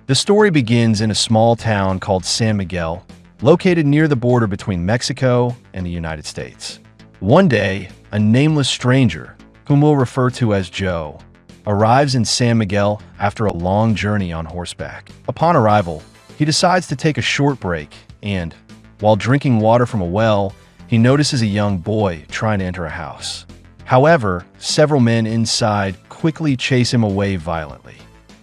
The story begins in a small town called San Miguel, located near the border between Mexico and the United States. One day, a nameless stranger, whom we'll refer to as Joe, arrives in San Miguel after a long journey on horseback. Upon arrival, he decides to take a short break and, while drinking water from a well, he notices a young boy trying to enter a house. However, several men inside quickly chase him away violently.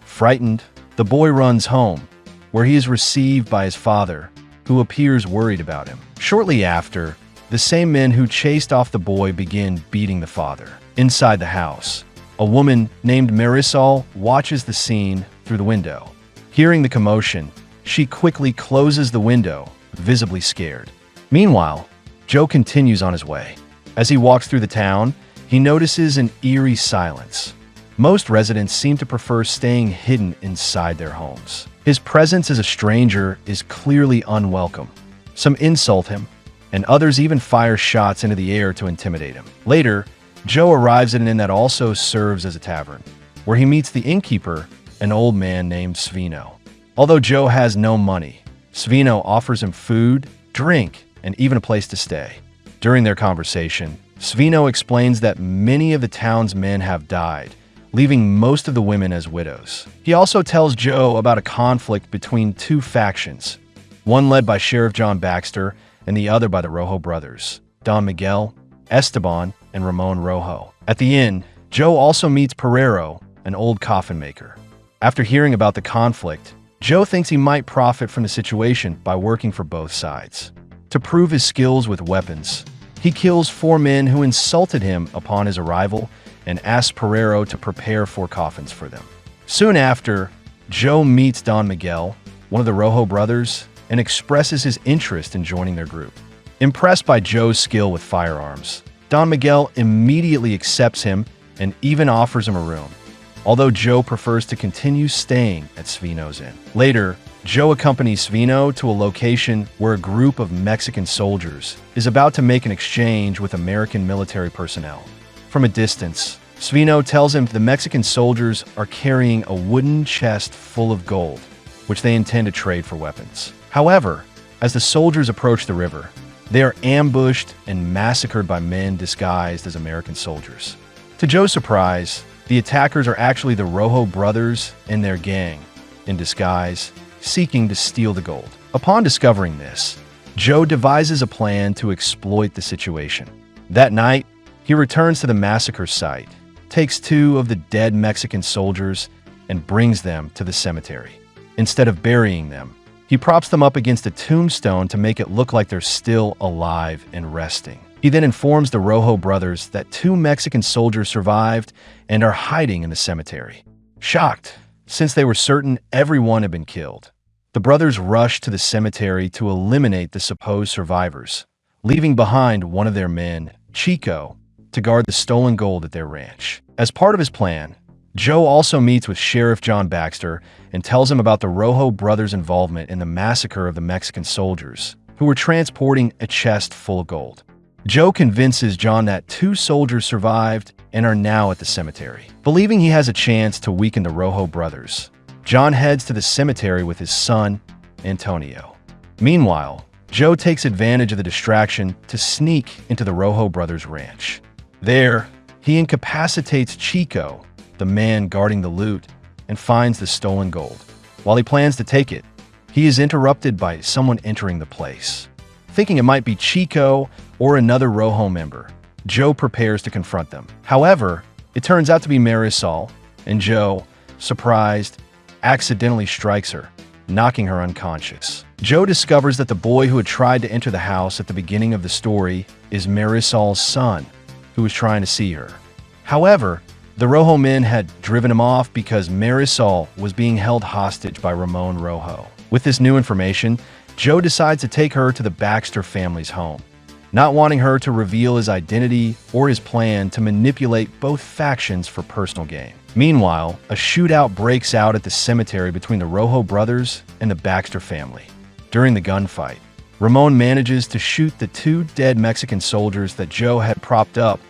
Frightened, the boy runs home, where he is received by his father, who appears worried about him. Shortly after, the same men who chased off the boy begin beating the father. Inside the house, a woman named Marisol watches the scene through the window. Hearing the commotion, she quickly closes the window, visibly scared. Meanwhile, Joe continues on his way. As he walks through the town, he notices an eerie silence. Most residents seem to prefer staying hidden inside their homes. His presence as a stranger is clearly unwelcome. Some insult him, and others even fire shots into the air to intimidate him. Later, Joe arrives at an inn that also serves as a tavern, where he meets the innkeeper, an old man named Svino. Although Joe has no money, Svino offers him food, drink, and even a place to stay. During their conversation, Svino explains that many of the town's men have died, leaving most of the women as widows. He also tells Joe about a conflict between two factions, one led by Sheriff John Baxter and the other by the Rojo brothers, Don Miguel, Esteban, and Ramon Rojo. At the inn, Joe also meets Pereiro, an old coffin maker. After hearing about the conflict, Joe thinks he might profit from the situation by working for both sides. To prove his skills with weapons, he kills 4 men who insulted him upon his arrival and asks Pereiro to prepare 4 coffins for them. Soon after, Joe meets Don Miguel, one of the Rojo brothers, and expresses his interest in joining their group. Impressed by Joe's skill with firearms, Don Miguel immediately accepts him and even offers him a room, although Joe prefers to continue staying at Svino's inn. Later, Joe accompanies Svino to a location where a group of Mexican soldiers is about to make an exchange with American military personnel. From a distance, Svino tells him the Mexican soldiers are carrying a wooden chest full of gold, which they intend to trade for weapons. However, as the soldiers approach the river, they are ambushed and massacred by men disguised as American soldiers. To Joe's surprise, the attackers are actually the Rojo brothers and their gang, in disguise, seeking to steal the gold. Upon discovering this, Joe devises a plan to exploit the situation. That night, he returns to the massacre site, takes 2 of the dead Mexican soldiers, and brings them to the cemetery. Instead of burying them, he props them up against a tombstone to make it look like they're still alive and resting. He then informs the Rojo brothers that 2 Mexican soldiers survived and are hiding in the cemetery. Shocked, since they were certain everyone had been killed, the brothers rush to the cemetery to eliminate the supposed survivors, leaving behind one of their men, Chico, to guard the stolen gold at their ranch. As part of his plan, Joe also meets with Sheriff John Baxter and tells him about the Rojo brothers' involvement in the massacre of the Mexican soldiers, who were transporting a chest full of gold. Joe convinces John that 2 soldiers survived and are now at the cemetery. Believing he has a chance to weaken the Rojo brothers, John heads to the cemetery with his son, Antonio. Meanwhile, Joe takes advantage of the distraction to sneak into the Rojo brothers' ranch. There, he incapacitates Chico, the man guarding the loot, and finds the stolen gold. While he plans to take it, he is interrupted by someone entering the place. Thinking it might be Chico or another Rojo member, Joe prepares to confront them. However, it turns out to be Marisol, and Joe, surprised, accidentally strikes her, knocking her unconscious. Joe discovers that the boy who had tried to enter the house at the beginning of the story is Marisol's son, who was trying to see her. However, the Rojo men had driven him off because Marisol was being held hostage by Ramon Rojo. With this new information, Joe decides to take her to the Baxter family's home, not wanting her to reveal his identity or his plan to manipulate both factions for personal gain. Meanwhile, a shootout breaks out at the cemetery between the Rojo brothers and the Baxter family. During the gunfight, Ramon manages to shoot the 2 dead Mexican soldiers that Joe had propped up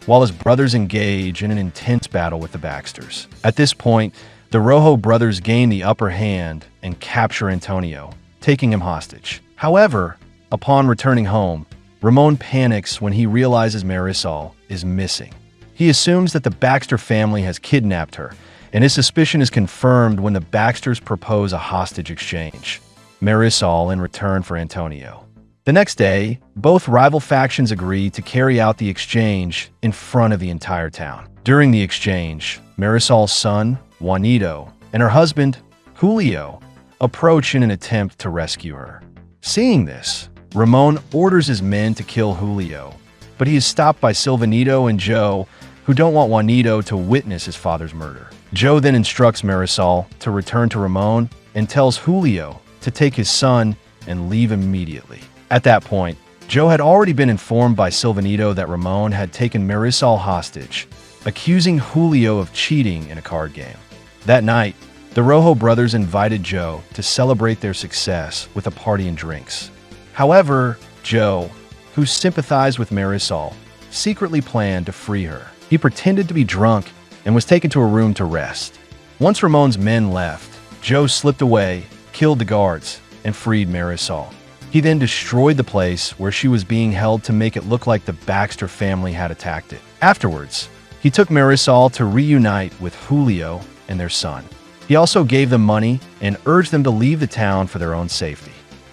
while his brothers engage in an intense battle with the Baxters. At this point, The Rojo brothers gain the upper hand and capture Antonio, taking him hostage. However, upon returning home, Ramon panics when he realizes Marisol is missing. He assumes that the Baxter family has kidnapped her, and his suspicion is confirmed when the Baxters propose a hostage exchange, Marisol in return for Antonio. The next day, both rival factions agree to carry out the exchange in front of the entire town. During the exchange, Marisol's son, Juanito, and her husband, Julio, approach in an attempt to rescue her. Seeing this, Ramon orders his men to kill Julio, but he is stopped by Silvanito and Joe, who don't want Juanito to witness his father's murder. Joe then instructs Marisol to return to Ramon and tells Julio to take his son and leave immediately. At that point, Joe had already been informed by Silvanito that Ramon had taken Marisol hostage, accusing Julio of cheating in a card game. That night, the Rojo brothers invited Joe to celebrate their success with a party and drinks. However, Joe, who sympathized with Marisol, secretly planned to free her. He pretended to be drunk and was taken to a room to rest. Once Ramon's men left, Joe slipped away, killed the guards, and freed Marisol. He then destroyed the place where she was being held to make it look like the Baxter family had attacked it. Afterwards, he took Marisol to reunite with Julio and their son. He also gave them money and urged them to leave the town for their own safety.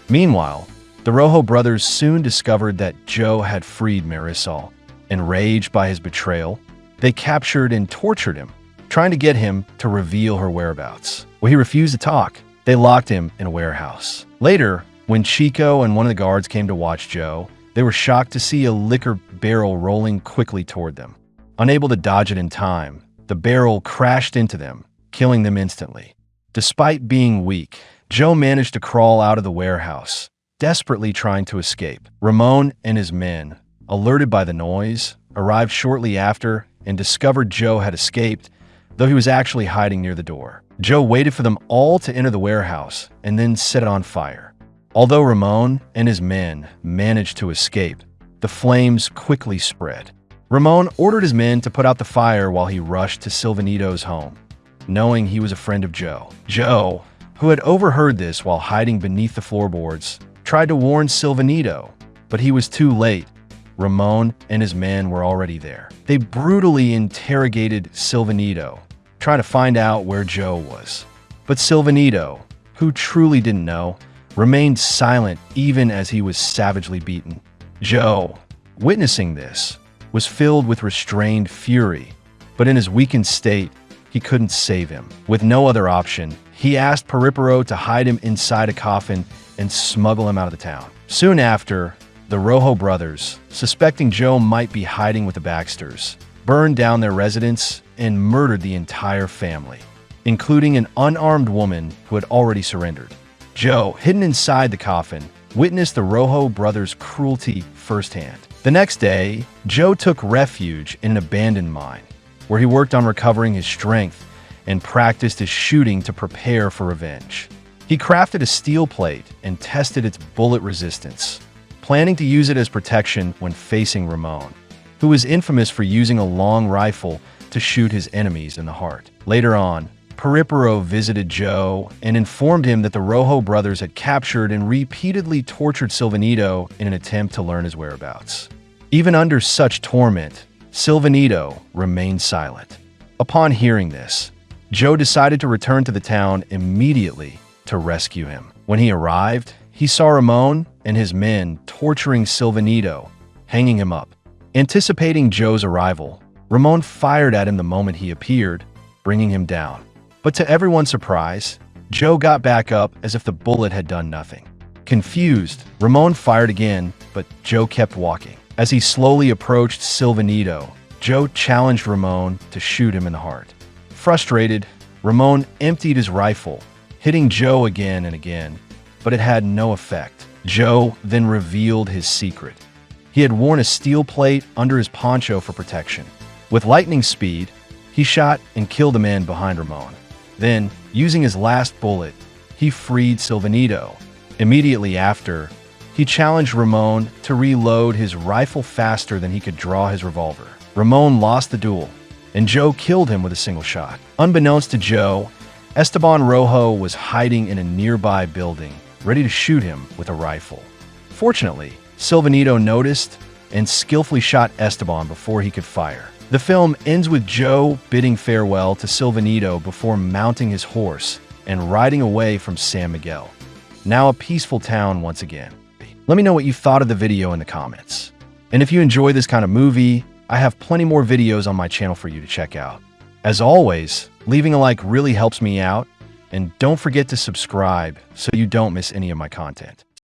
Meanwhile, the Rojo brothers soon discovered that Joe had freed Marisol. Enraged by his betrayal, they captured and tortured him, trying to get him to reveal her whereabouts. When he refused to talk, they locked him in a warehouse. Later, when Chico and one of the guards came to watch Joe, they were shocked to see a liquor barrel rolling quickly toward them. Unable to dodge it in time, the barrel crashed into them, killing them instantly. Despite being weak, Joe managed to crawl out of the warehouse, desperately trying to escape. Ramon and his men, alerted by the noise, arrived shortly after and discovered Joe had escaped, though he was actually hiding near the door. Joe waited for them all to enter the warehouse and then set it on fire. Although Ramon and his men managed to escape, the flames quickly spread. Ramon ordered his men to put out the fire while he rushed to Silvanito's home, knowing he was a friend of Joe. Joe, who had overheard this while hiding beneath the floorboards, tried to warn Silvanito, but he was too late. Ramon and his men were already there. They brutally interrogated Silvanito, trying to find out where Joe was. But Silvanito, who truly didn't know, remained silent even as he was savagely beaten. Joe, witnessing this, was filled with restrained fury, but in his weakened state, he couldn't save him. With no other option, he asked Peripero to hide him inside a coffin and smuggle him out of the town. Soon after, the Rojo brothers, suspecting Joe might be hiding with the Baxters, burned down their residence and murdered the entire family, including an unarmed woman who had already surrendered. Joe, hidden inside the coffin, witnessed the Rojo brothers' cruelty firsthand. The next day, Joe took refuge in an abandoned mine, where he worked on recovering his strength and practiced his shooting to prepare for revenge. He crafted a steel plate and tested its bullet resistance, planning to use it as protection when facing Ramon, who was infamous for using a long rifle to shoot his enemies in the heart. Later on, Peripero visited Joe and informed him that the Rojo brothers had captured and repeatedly tortured Silvanito in an attempt to learn his whereabouts. Even under such torment, Silvanito remained silent. Upon hearing this, Joe decided to return to the town immediately to rescue him. When he arrived, he saw Ramon and his men torturing Silvanito, hanging him up. Anticipating Joe's arrival, Ramon fired at him the moment he appeared, bringing him down. But to everyone's surprise, Joe got back up as if the bullet had done nothing. Confused, Ramon fired again, but Joe kept walking. As he slowly approached Silvanito, Joe challenged Ramon to shoot him in the heart. Frustrated, Ramon emptied his rifle, hitting Joe again and again, but it had no effect. Joe then revealed his secret. He had worn a steel plate under his poncho for protection. With lightning speed, he shot and killed the man behind Ramon. Then, using his last bullet, he freed Silvanito. Immediately after, he challenged Ramon to reload his rifle faster than he could draw his revolver. Ramon lost the duel, and Joe killed him with a single shot. Unbeknownst to Joe, Esteban Rojo was hiding in a nearby building, ready to shoot him with a rifle. Fortunately, Silvanito noticed and skillfully shot Esteban before he could fire. The film ends with Joe bidding farewell to Silvanito before mounting his horse and riding away from San Miguel. Now a peaceful town once again. Let me know what you thought of the video in the comments. And if you enjoy this kind of movie, I have plenty more videos on my channel for you to check out. As always, leaving a like really helps me out, and don't forget to subscribe so you don't miss any of my content.